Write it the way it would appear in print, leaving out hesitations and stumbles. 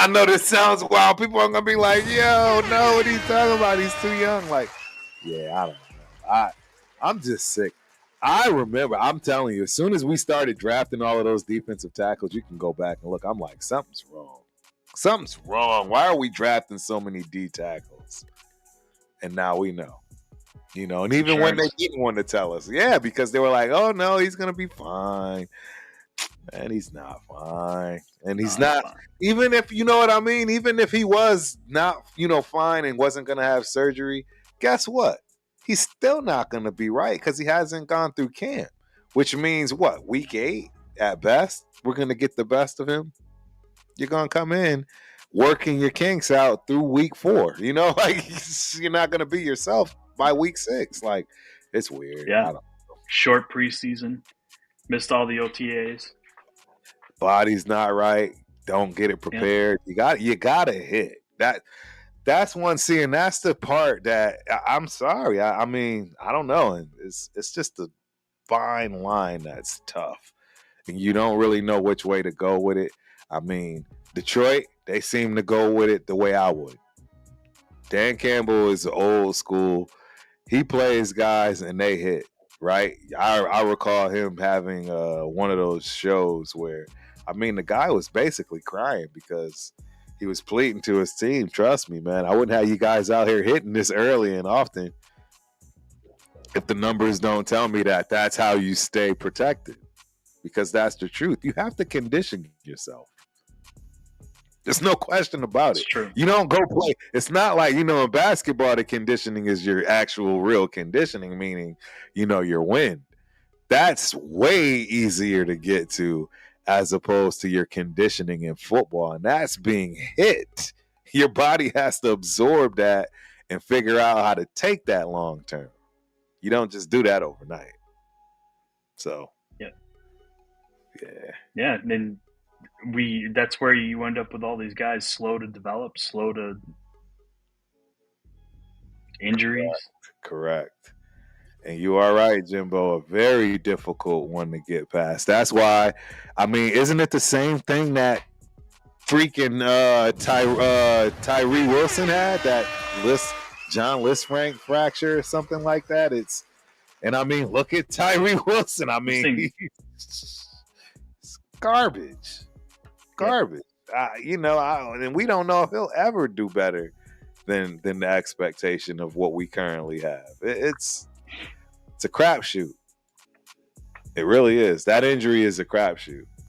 I know this sounds wild. People are gonna be like, "Yo, no, what he's talking about? He's too young." Like, yeah, I don't know. I'm just sick. I remember. I'm telling you, as soon as we started drafting all of those defensive tackles, you can go back and look. I'm like, something's wrong. Something's wrong. Why are we drafting so many D tackles? And now we know. And even when they didn't want to tell us, yeah, because they were like, "Oh no, he's gonna be fine." And he's not fine. And he's not, even if, you know what I mean, even if he was not, fine and wasn't going to have surgery, guess what? He's still not going to be right because he hasn't gone through camp, which means what? Week 8 at best, we're going to get the best of him. You're going to come in working your kinks out through week 4. Like you're not going to be yourself by week 6. Like, it's weird. Yeah. I don't know. Short preseason, missed all the OTAs. Body's not right. Don't get it prepared. Yeah. You gotta hit that. That's one. See, and that's the part that I'm sorry. I mean, I don't know. It's just a fine line that's tough, and you don't really know which way to go with it. I mean, Detroit, they seem to go with it the way I would. Dan Campbell is old school. He plays guys and they hit. Right. I recall him having one of those shows where, I mean, the guy was basically crying because he was pleading to his team. Trust me, man. I wouldn't have you guys out here hitting this early and often if the numbers don't tell me that that's how you stay protected, because that's the truth. You have to condition yourself. There's no question about it. True. You don't go play. It's not like, in basketball, the conditioning is your actual real conditioning, meaning, your wind. That's way easier to get to as opposed to your conditioning in football. And that's being hit. Your body has to absorb that and figure out how to take that long term. You don't just do that overnight. So, yeah. Yeah. Yeah. And that's where you end up with all these guys slow to develop, slow to injuries. Correct. And you are right, Jimbo, a very difficult one to get past. That's why, I mean, isn't it the same thing that freaking Tyree Wilson had, that John Lisfranc fracture or something like that? And I mean, look at Tyree Wilson. I mean, it's garbage. And we don't know if he'll ever do better than the expectation of what we currently have. It's a crapshoot. It really is. That injury is a crapshoot.